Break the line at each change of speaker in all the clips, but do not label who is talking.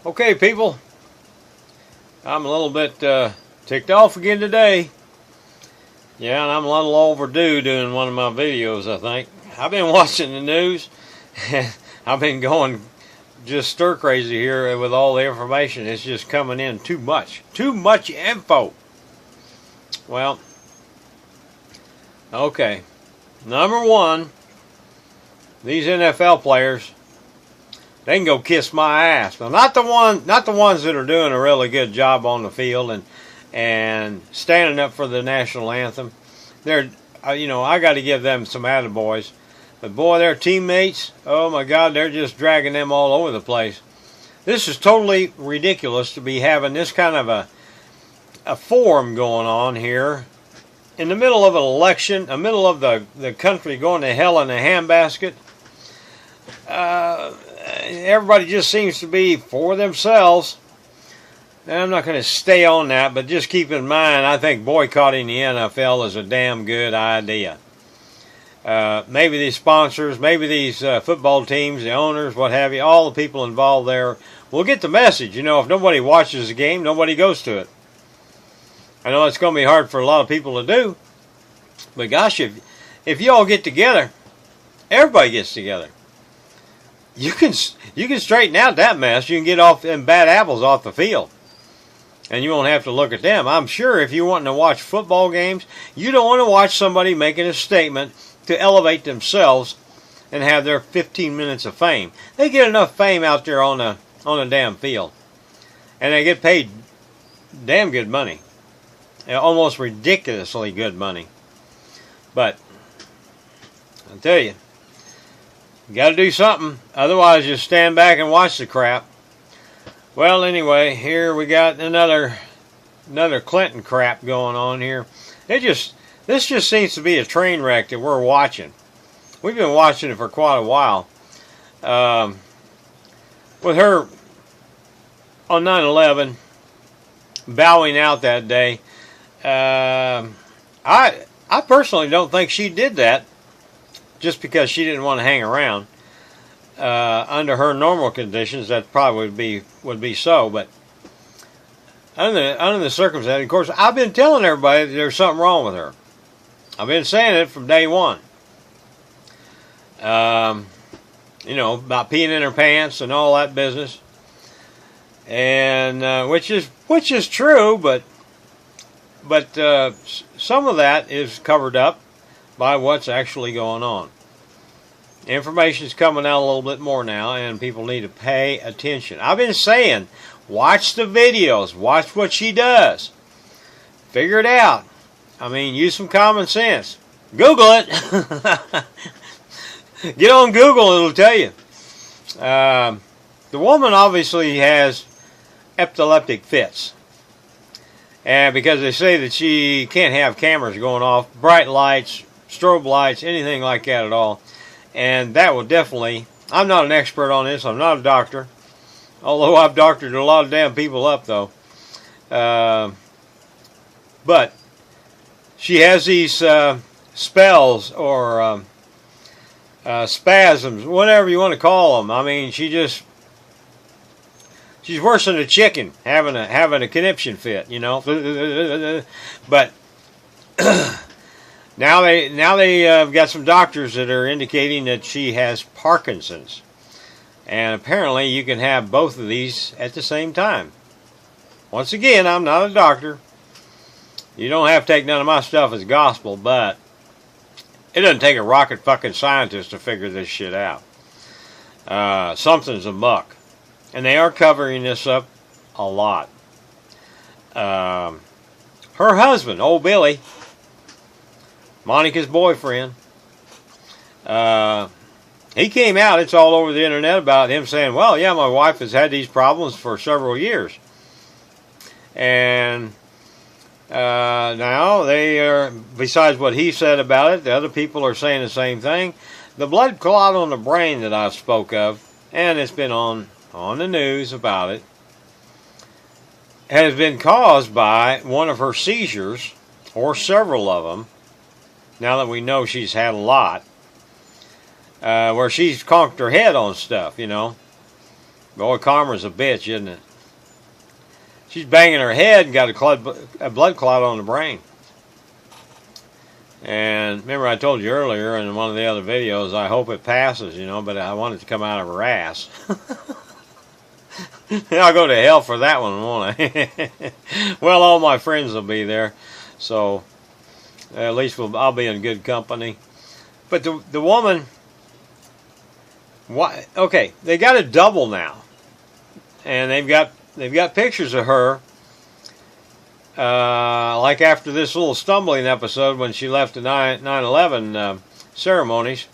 Okay, people, I'm a little bit ticked off again today. Yeah, and I'm a little overdue doing one of my videos, I think. I've been watching the news, and I've been going just stir crazy here with all the information. It's just coming in too much. Too much info. Well, okay. Number one, these NFL players, they can go kiss my ass. Now, not the ones that are doing a really good job on the field and standing up for the national anthem. They're, I got to give them some attaboys. But boy, their teammates, oh my God, they're just dragging them all over the place. This is totally ridiculous to be having this kind of a forum going on here in the middle of an election, in the middle of the country going to hell in a handbasket. Everybody just seems to be for themselves. And I'm not going to stay on that, but just keep in mind, I think boycotting the NFL is a damn good idea. Maybe these sponsors, maybe these football teams, the owners, what have you, all the people involved there will get the message. If nobody watches the game, nobody goes to it. I know it's going to be hard for a lot of people to do, but gosh, if you all get together, everybody gets together. You can straighten out that mess. You can get off them bad apples off the field, and you won't have to look at them. I'm sure if you're wanting to watch football games, you don't want to watch somebody making a statement to elevate themselves and have their 15 minutes of fame. They get enough fame out there on the damn field, and they get paid damn good money, almost ridiculously good money. But I'll tell you, you got to do something. Otherwise, just stand back and watch the crap. Well, anyway, here we got another Clinton crap going on here. This just seems to be a train wreck that we're watching. We've been watching it for quite a while. With her on 9/11 bowing out that day, I personally don't think she did that just because she didn't want to hang around. Under her normal conditions, that probably would be so. But under the circumstances, of course, I've been telling everybody that there's something wrong with her. I've been saying it from day one. About peeing in her pants and all that business, and which is true, but some of that is covered up by what's actually going on. Information is coming out a little bit more now, and people need to pay attention. I've been saying, watch the videos, watch what she does, figure it out. I mean, use some common sense. Google it. Get on Google, it'll tell you. The woman obviously has epileptic fits. And because they say that she can't have cameras going off, bright lights, strobe lights, anything like that at all. And that will definitely, I'm not an expert on this, I'm not a doctor. Although I've doctored a lot of damn people up though. But she has these spells or spasms, whatever you want to call them. I mean, she's worse than a chicken having a conniption fit, But now they got some doctors that are indicating that she has Parkinson's, and apparently you can have both of these at the same time. Once again, I'm not a doctor. You don't have to take none of my stuff as gospel, but it doesn't take a rocket fucking scientist to figure this shit out. Something's amuck. And they are covering this up a lot. Her husband, old Billy, Monica's boyfriend, he came out, it's all over the internet about him saying, well, yeah, my wife has had these problems for several years. And now they are, besides what he said about it, the other people are saying the same thing. The blood clot on the brain that I spoke of, and it's been on the news about it, has been caused by one of her seizures, or several of them, now that we know she's had a lot, where she's conked her head on stuff, Boy, Karma's a bitch, isn't it? She's banging her head and got a blood clot on the brain. And remember I told you earlier in one of the other videos, I hope it passes, but I want it to come out of her ass. I'll go to hell for that one, won't I? Well, all my friends will be there, so at least I'll be in good company. But the woman, why? Okay, they got a double now, and they've got pictures of her. Like after this little stumbling episode when she left the 9/11 ceremonies,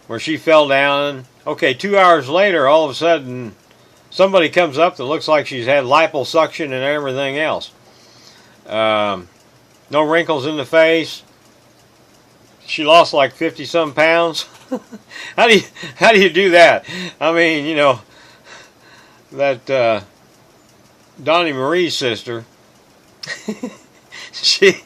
where she fell down. Okay, 2 hours later, all of a sudden, somebody comes up that looks like she's had liposuction and everything else. No wrinkles in the face. She lost like 50-some pounds. How do you do that? I mean, that Donnie Marie's sister. she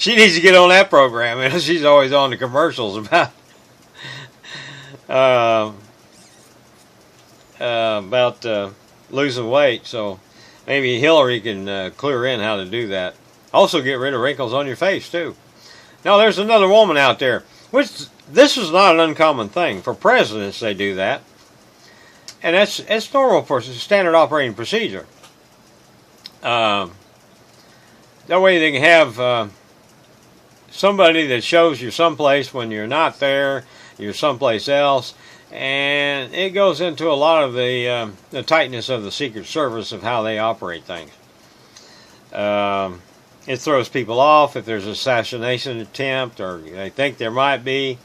needs to get on that program. She's always on the commercials about losing weight. So maybe Hillary can clue her in how to do that. Also get rid of wrinkles on your face too. Now there's another woman out there, which this is not an uncommon thing. For presidents they do that. And it's normal for standard operating procedure. That way they can have somebody that shows you someplace when you're not there, you're someplace else, and it goes into a lot of the tightness of the Secret Service of how they operate things. It throws people off if there's an assassination attempt or they think there might be.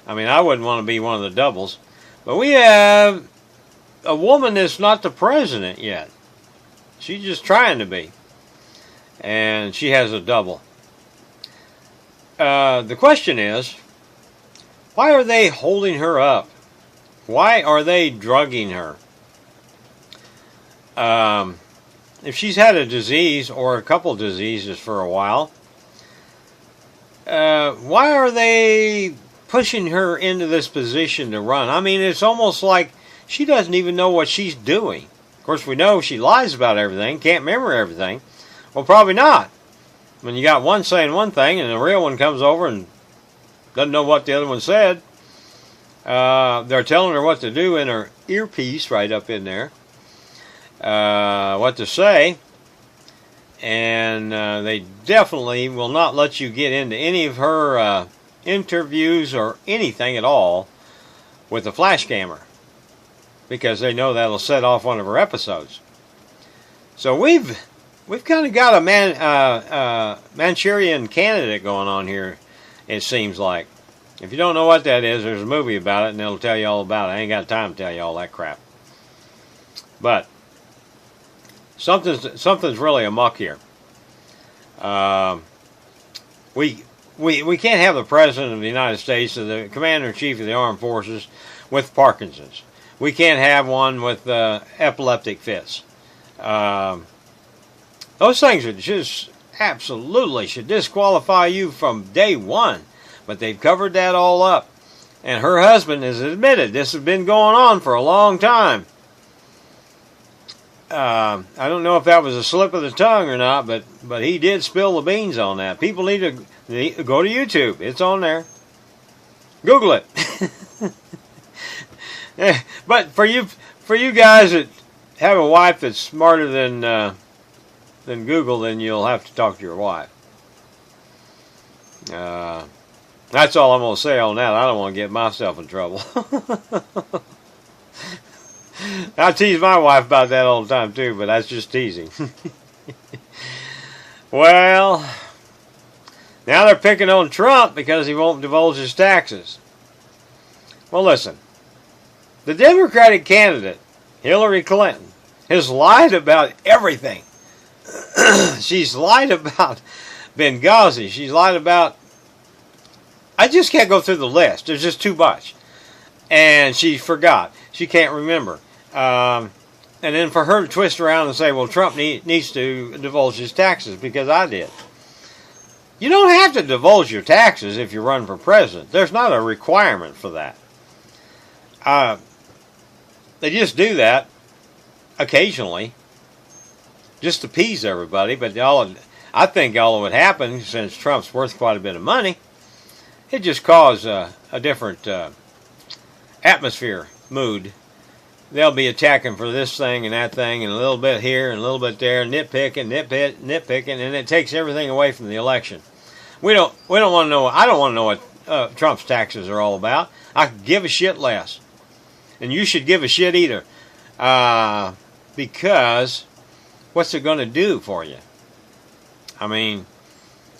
I mean, I wouldn't want to be one of the doubles. But we have a woman that's not the president yet. She's just trying to be. And she has a double. The question is, why are they holding her up? Why are they drugging her? If she's had a disease or a couple diseases for a while, why are they pushing her into this position to run? I mean, it's almost like she doesn't even know what she's doing. Of course, we know she lies about everything, can't remember everything. Well, probably not. When you got one saying one thing and the real one comes over and doesn't know what the other one said, they're telling her what to do in her earpiece right up in there, what to say, and they definitely will not let you get into any of her interviews or anything at all with a flash camera, because they know that'll set off one of her episodes. So we've kind of got a Manchurian candidate going on here, it seems like. If you don't know what that is, there's a movie about it, and it'll tell you all about it. I ain't got time to tell you all that crap. But something's really amok here. We can't have the President of the United States or the Commander-in-Chief of the Armed Forces with Parkinson's. We can't have one with epileptic fits. Those things are just absolutely should disqualify you from day one. But they've covered that all up. And her husband has admitted this has been going on for a long time. I don't know if that was a slip of the tongue or not, but he did spill the beans on that. People need to go to YouTube. It's on there. Google it. But for you guys that have a wife that's smarter than Google, then you'll have to talk to your wife. That's all I'm going to say on that. I don't want to get myself in trouble. I tease my wife about that all the time too, but that's just teasing. Well, now they're picking on Trump because he won't divulge his taxes. Well, listen. The Democratic candidate, Hillary Clinton, has lied about everything. She's lied about Benghazi. She's lied about... I just can't go through the list. There's just too much. And she forgot. She can't remember. And then for her to twist around and say, well, Trump needs to divulge his taxes because I did. You don't have to divulge your taxes if you run for president. There's not a requirement for that. They just do that occasionally, just to appease everybody. But I think all that would happen, since Trump's worth quite a bit of money, it just caused a different atmosphere, mood. They'll be attacking for this thing and that thing, and a little bit here and a little bit there, nitpicking, and it takes everything away from the election. We don't want to know. I don't want to know what Trump's taxes are all about. I could give a shit less, and you should give a shit either, because what's it going to do for you? I mean,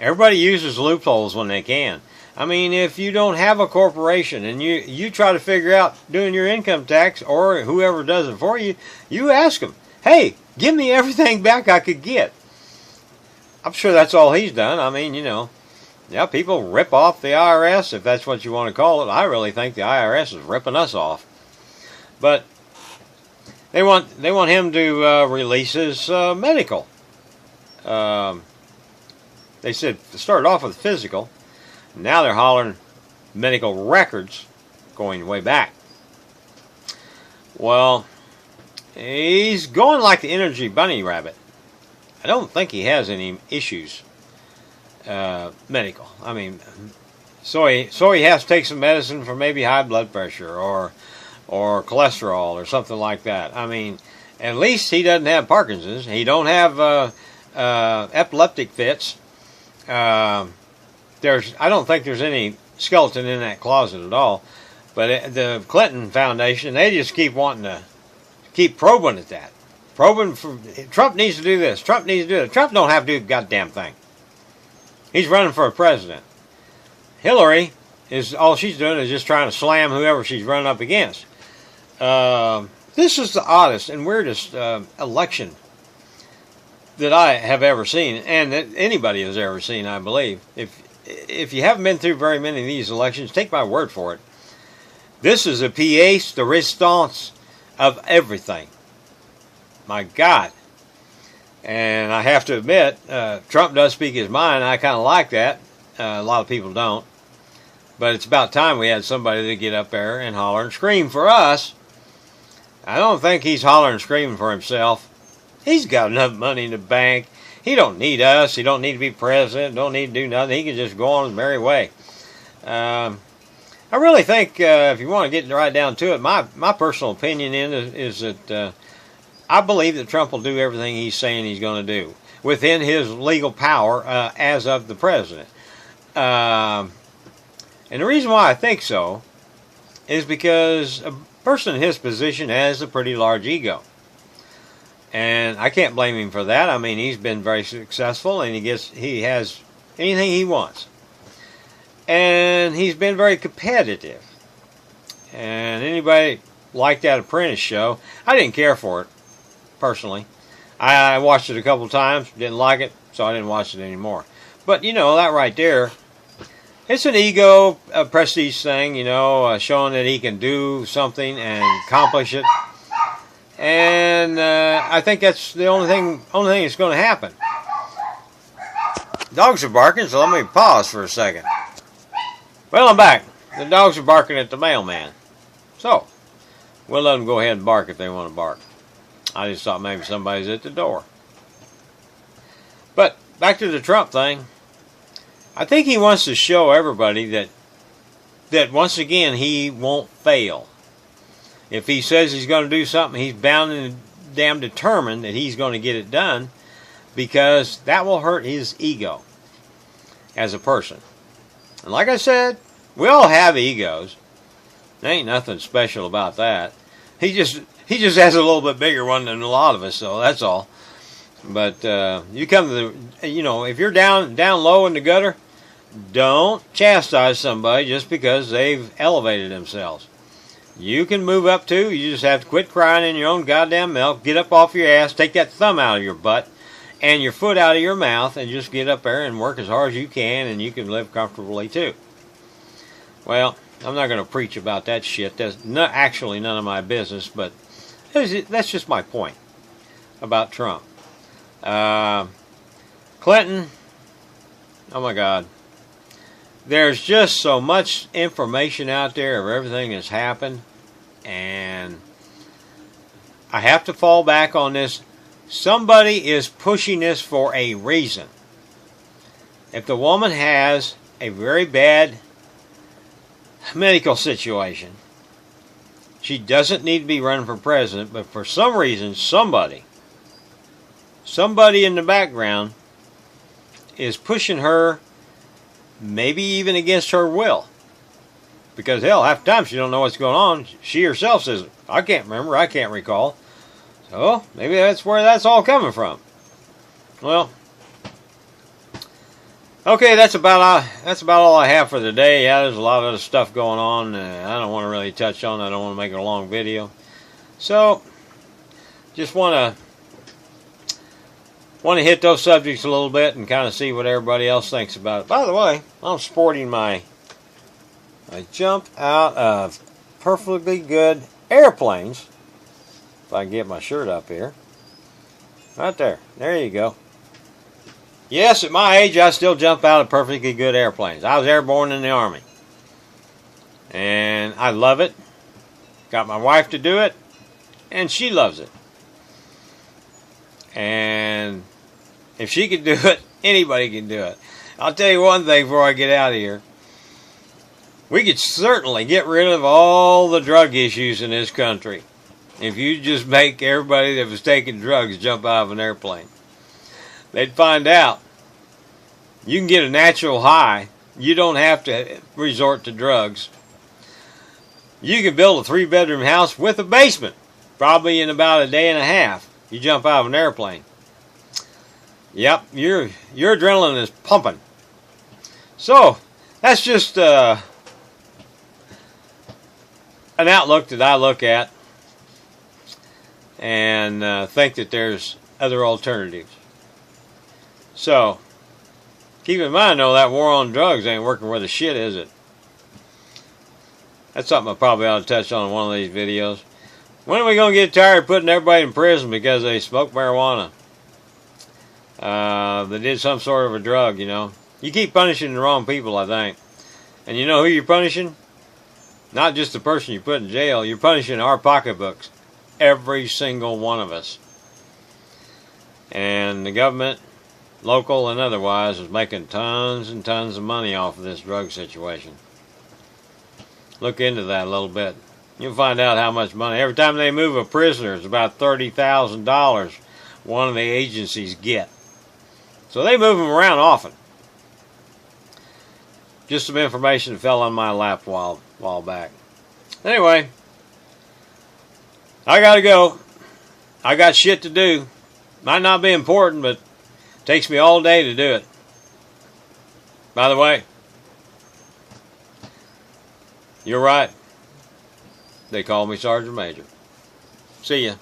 everybody uses loopholes when they can. I mean, if you don't have a corporation and you try to figure out doing your income tax, or whoever does it for you, you ask them, hey, give me everything back I could get. I'm sure that's all he's done. I mean, yeah, people rip off the IRS, if that's what you want to call it. I really think the IRS is ripping us off. But they want him to release his medical. They said started off with physical. Now they're hollering medical records going way back. Well, he's going like the energy bunny rabbit. I don't think he has any issues medical. I mean, so he has to take some medicine for maybe high blood pressure or cholesterol or something like that. I mean, at least he doesn't have Parkinson's. He don't have epileptic fits. I don't think there's any skeleton in that closet at all. But the Clinton Foundation, they just keep wanting to keep probing at that. Probing for Trump needs to do this. Trump needs to do it. Trump don't have to do a goddamn thing. He's running for a president. Hillary all she's doing is just trying to slam whoever she's running up against. This is the oddest and weirdest election that I have ever seen, and that anybody has ever seen, I believe. If you haven't been through very many of these elections, take my word for it. This is a pièce de résistance of everything. My God. And I have to admit, Trump does speak his mind. I kind of like that. A lot of people don't. But it's about time we had somebody to get up there and holler and scream for us. I don't think he's hollering and screaming for himself. He's got enough money in the bank. He don't need us. He don't need to be president. Don't need to do nothing. He can just go on his merry way. I really think, if you want to get right down to it, my personal opinion is that I believe that Trump will do everything he's saying he's going to do within his legal power as of the president. And the reason why I think so is because a person in his position has a pretty large ego. And I can't blame him for that. I mean, he's been very successful, and he has anything he wants. And he's been very competitive. And anybody liked that Apprentice show? I didn't care for it, personally. I watched it a couple times, didn't like it, so I didn't watch it anymore. But, that right there, it's an ego, prestige thing, showing that he can do something and accomplish it. And I think that's the only thing that's going to happen. Dogs are barking, so let me pause for a second. Well, I'm back. The dogs are barking at the mailman. So, we'll let them go ahead and bark if they want to bark. I just thought maybe somebody's at the door. But, back to the Trump thing. I think he wants to show everybody that once again, he won't fail. If he says he's going to do something, he's bound and damn determined that he's going to get it done, because that will hurt his ego as a person. And like I said, we all have egos. There ain't nothing special about that. He just has a little bit bigger one than a lot of us, so that's all. But you come to if you're down low in the gutter, don't chastise somebody just because they've elevated themselves. You can move up too. You just have to quit crying in your own goddamn milk. Get up off your ass. Take that thumb out of your butt and your foot out of your mouth, and just get up there and work as hard as you can, and you can live comfortably too. Well, I'm not going to preach about that shit. That's actually none of my business, but that's just my point about Trump. Clinton, oh my God. There's just so much information out there of everything that's happened, and I have to fall back on this. Somebody is pushing this for a reason. If the woman has a very bad medical situation, she doesn't need to be running for president, but for some reason, somebody in the background is pushing her, maybe even against her will. Because hell, half the time she don't know what's going on. She herself says, I can't remember, I can't recall. So maybe that's where that's all coming from. Well, okay, that's about all I have for the day. Yeah, there's a lot of other stuff going on. I don't want to really touch on it. I don't want to make it a long video. So, just want to hit those subjects a little bit and kind of see what everybody else thinks about it. By the way, I'm sporting my jump out of Perfectly Good airplanes. If I can get my shirt up here. Right there. There you go. Yes, at my age, I still jump out of Perfectly Good airplanes. I was airborne in the Army. And I love it. Got my wife to do it. And she loves it. And if she can do it, anybody can do it. I'll tell you one thing before I get out of here. We could certainly get rid of all the drug issues in this country if you just make everybody that was taking drugs jump out of an airplane. They'd find out you can get a natural high. You don't have to resort to drugs. You can build a 3-bedroom house with a basement, probably in about a day and a half. You jump out of an airplane. Yep, your adrenaline is pumping. So, that's just an outlook that I look at and think that there's other alternatives. So, keep in mind, though, that war on drugs ain't working worth a shit, is it? That's something I probably ought to touch on in one of these videos. When are we going to get tired of putting everybody in prison because they smoked marijuana? They did some sort of a drug, you know. You keep punishing the wrong people, I think. And you know who you're punishing? Not just the person you put in jail. You're punishing our pocketbooks. Every single one of us. And the government, local and otherwise, is making tons and tons of money off of this drug situation. Look into that a little bit. You'll find out how much money. Every time they move a prisoner, it's about $30,000 one of the agencies get. So they move them around often. Just some information that fell on my lap a while back. Anyway, I gotta go. I got shit to do. Might not be important, but it takes me all day to do it. By the way, you're right. They call me Sergeant Major. See ya.